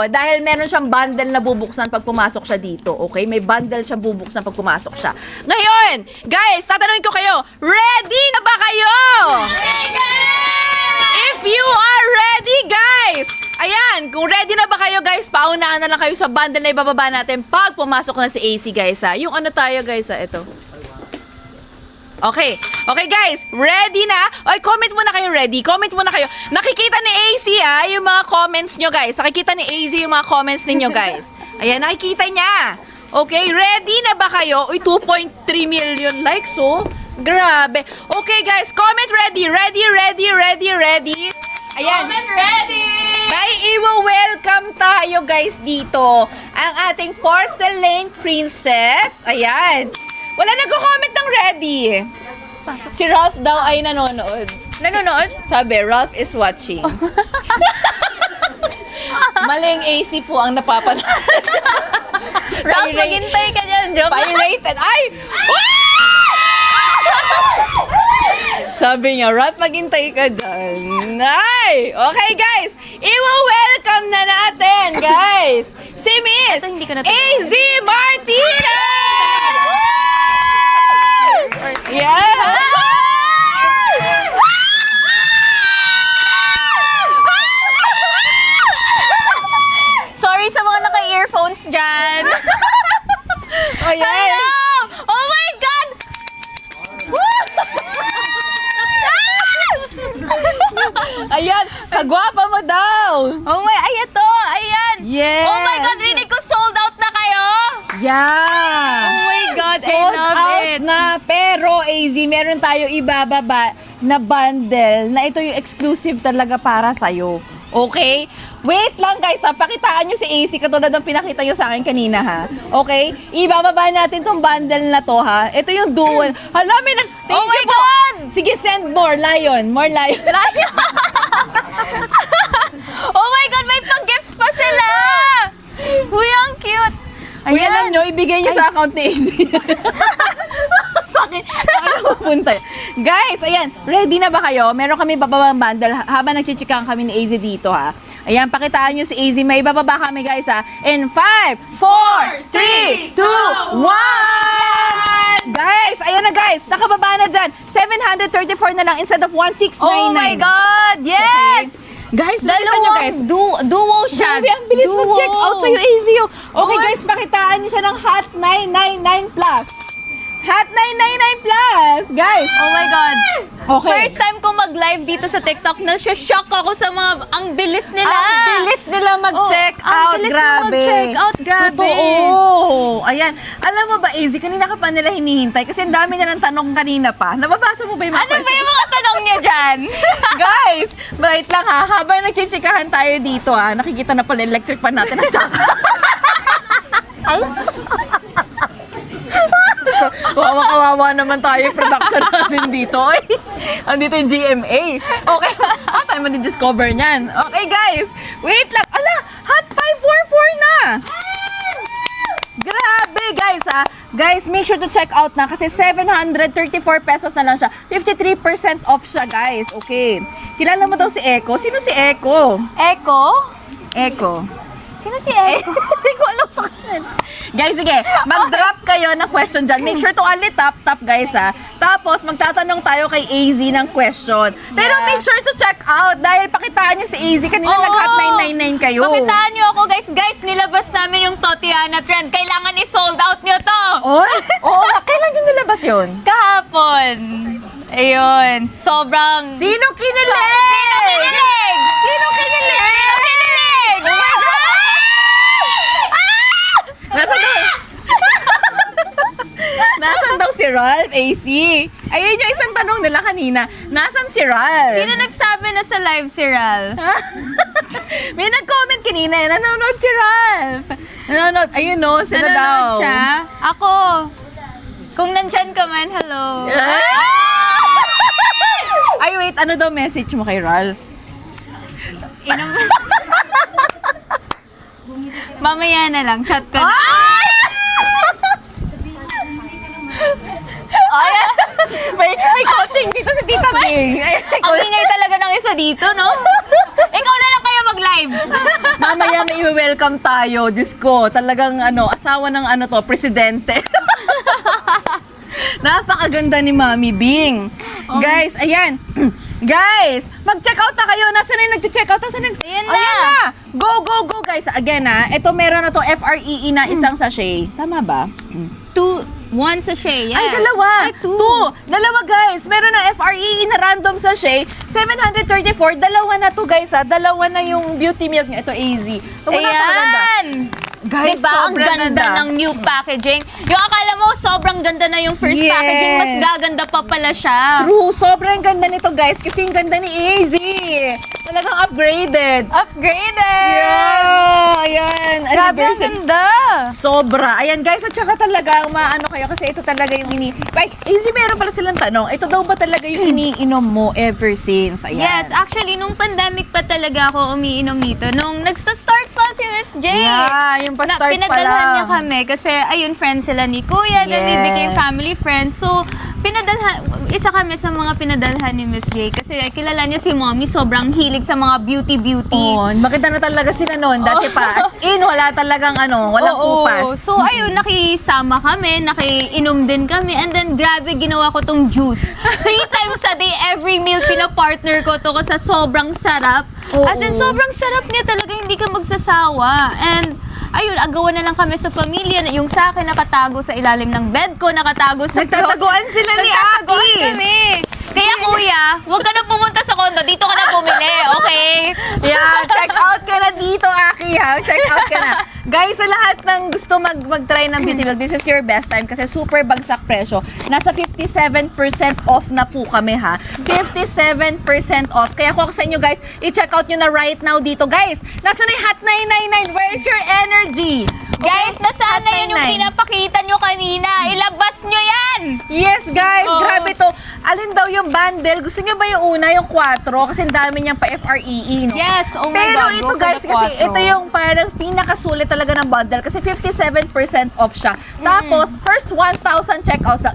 kayo dahil meron siyang bundle na bubuksan pag pumasok siya dito. Okay? May bundle siyang bubuksan pag pumasok siya. Ngayon, guys, tatanungin ko kayo, ready na ba kayo? If you are ready, guys! Ayan, kung ready na ba kayo, guys, paunahan na lang kayo sa bundle na ibababa natin pag pumasok na si AC, guys, ha? Yung ano tayo, guys, ha? Ito. Okay. Okay, guys. Ready na? Oy, comment muna kayo ready. Comment muna kayo. Nakikita ni AC, ha, yung mga comments nyo, guys. Nakikita ni AC yung mga comments ninyo, guys. Ayan, nakikita niya. Okay, ready na ba kayo? Uy, 2.3 million likes, oh. Grabe. Okay, guys. Comment ready. Ready, ready, ready, ready. Ayan. Comment ready! May iwa-welcome tayo, guys, dito. Ang ating porcelain princess. Ayan. Wala nagko-comment ng ready. Si Ralph daw ay nanonood. Nanonood? Sabi, Ralph is watching. Maling AC po ang napapanood. Ralph, maghintay ka dyan, joke. Pirated. Ay! Sabi niya, Ralph, maghintay ka dyan. Ay! Okay, guys. Iwa-welcome na natin, guys. Si Miss Ito, hindi ko na AZ Martina! Yeah! Sorry sa mga naka-earphones dyan. Oh, yes. Hello! Oh my God! Ayan, kagwapa mo daw. Oh my, ay ito, ayan. Yes. Oh my God, rinig ko sold out na kayo. Yeah. Oh my God, Sold I love out it. na, pero AZ, meron tayo ibababa na bundle na ito yung exclusive talaga para sa'yo. Okay? Wait lang guys ha, pakitaan nyo si AC katulad ng pinakita nyo sa akin kanina ha. Okay? Ibababa natin tong bundle na to ha. Ito yung dual. Hala, may nag... Thank Oh my you po. God! Sige, send more, Lion. More Lion. Oh my God, may pang-gifts pa sila. Uy, ang cute. Uy, alam nyo, ibigay nyo sa account ni AC. Sa akin mapunta. Guys, ayan, ready na ba kayo? Meron kami bababang bundle habang nagchichikahan kami ni AZ dito ha. Ayan, pakitaan nyo si AZ. May bababa kami guys ha. In 5, 4, 3, 2, 1! Guys, ayan na guys. Nakababa na dyan. 734 na lang instead of 1699. Oh my God, yes! Guys, bilisan nyo guys. Duo siya. Grabe, ang bilis Duo. mag-check out sa'yo, AZ. Okay Oh. guys, pakitaan nyo siya ng hot 999 plus. Hot 999 plus, guys. Oh my God. Okay. First time ko mag-live dito sa TikTok na shock ako sa mga, ang bilis nila. Ang bilis nila mag-check Oh, ang out, bilis grabe. nila mag-check out, grabe. Totoo. Ayan. Alam mo ba, AZ, kanina ka pa nila hinihintay kasi ang dami nilang tanong kanina pa. Nababasa mo ba yung mga Ano ba questions? yung mga tanong niya dyan? Guys, wait lang ha. Habang nagchichikahan tayo dito ha, nakikita na pala electric pan natin ang tsaka. Kawawa naman tayo yung production natin dito. Andito yung GMA. Okay, ano tayo madi-discover niyan? Okay guys, wait lang. Ala, hot 544 na! Grabe guys ha. Guys, make sure to check out na kasi 734 pesos na lang siya. 53% off siya guys. Okay. Kilala mo daw si Echo? Sino si Echo? Echo? Echo. Sino si Echo? Hindi ko alam sa kanila. Guys, sige, mag-drop kayo ng question dyan. Make sure to only tap guys ha. Tapos, magtatanong tayo kay AZ ng question. Pero Yeah. make sure to check out dahil pakitaan nyo si AZ. Kanina Oo. nag-hot 999 kayo. Pakitaan niyo ako guys. Guys, nilabas namin yung Tatiana trend. Kailangan i-sold out niyo to. Oy, oo nga. Kailan nyo nilabas yun? Kahapon. Ayun. Sobrang... Sino kinilig? Sino kinilig? Sino kinilig? Sino kinilig? Oh my God! Nasaan daw? Nasaan daw si Ralph, AC? Ayun yung isang tanong nila kanina. Nasaan si Ralph? Sino nagsabi na sa live si Ral? May nag-comment kanina eh. Nanonood si Ralph. Nanonood. Ayun no, sila daw. Nanonood siya? Ako. Kung nandyan ka man, hello. Ay, wait. Ano daw message mo kay Ralph? Mamaya na lang, chat ko. Ay! Ay! May coaching dito sa Tita Bing. Ay, Ang ingay talaga ng isa dito, no? Ikaw na lang kayo live. Mamaya may i-welcome tayo. Diyos ko, talagang asawa ng presidente. Napakaganda ni Mami Bing. Guys, ayan. Guys, mag-check out na kayo. Nasaan na yung nag-check out? Ayan na. Ayan na. Go, go, go, guys. Again, ito meron na to FREE na isang sachet. Tama ba? 1 sachet, yeah. Ay, dalawa. Ay, 2. Dalawa, guys. Meron na FREE na random sachet. 734. Dalawa na to, guys, Dalawa na yung beauty milk niya. Ito, AZ. Ito, napakaganda. Ayan. Guys, diba, ang sobrang ganda ng new packaging. Yung akala mo, sobrang ganda na yung first Yes. packaging, mas gaganda pa pala siya. True, sobrang ganda nito, guys. Kasi ang ganda ni AZ. Talagang upgraded. Upgraded! Yeah, ayan. Grabe, ang Anniversary. ganda. Sobra. Ayan, guys. At saka talaga, maano kayo kasi ito talaga yung Like, AZ, meron pala silang tanong. Ito daw ba talaga yung iniinom mo ever since? Ayan. Yes, actually, nung pandemic pa talaga ako umiinom nito. Nung nagsta-start pa si Miss J. Yeah, yung pa-start pa pinadalhan lang. niya kami kasi ayun, friends sila ni Kuya. Then we Yes. became family friends. So, isa kami sa mga pinadalhan ni Miss J. Kasi kilala niya si Mommy, sobrang hilig sa mga beauty. Oh, maganda na talaga sila noon. Dati pa, as in, wala talagang walang Oo. kupas. So, ayun, nakisama kami, nakiinom din kami, and then, grabe, ginawa ko tong juice. 3 times a day, every meal, pinapartner ko to kasi sobrang sarap. Oo. As in, sobrang sarap niya talaga, hindi ka magsasawa. And, ayun, agawan na lang kami sa pamilya. Yung sa akin, nakatago sa ilalim ng bed ko, nakatago sa Nagtataguan sila ni Nagtataguan Aki. kami. Kaya kuya, huwag ka na pumunta sa condo, dito ka na bumili, okay? Yeah, check out ka na dito, Aki, ha? Check out ka na. Guys, sa lahat ng gusto mag-try ng beauty milk, this is your best time kasi super bagsak presyo. Nasa 57% off na po kami, ha? 57% off. Kaya kung ako sa inyo, guys, i-check out nyo na right now dito. Guys, nasa na yung Hot 999? Where's your energy? Guys, nasaan na yun yung 99. pinapakita nyo kanina? Ilabas nyo yan! Yes, guys! Oo. Grabe to. Alin daw yung bundle? Gusto nyo ba yung una, yung 4? Kasi ang dami niyang pa FREE, no? Yes, oh my Pero God, go ito, for guys, the kasi quattro. ito yung parang pinakasulit talaga ng bundle kasi 57% off siya. Tapos, first 1,000 checkouts lang.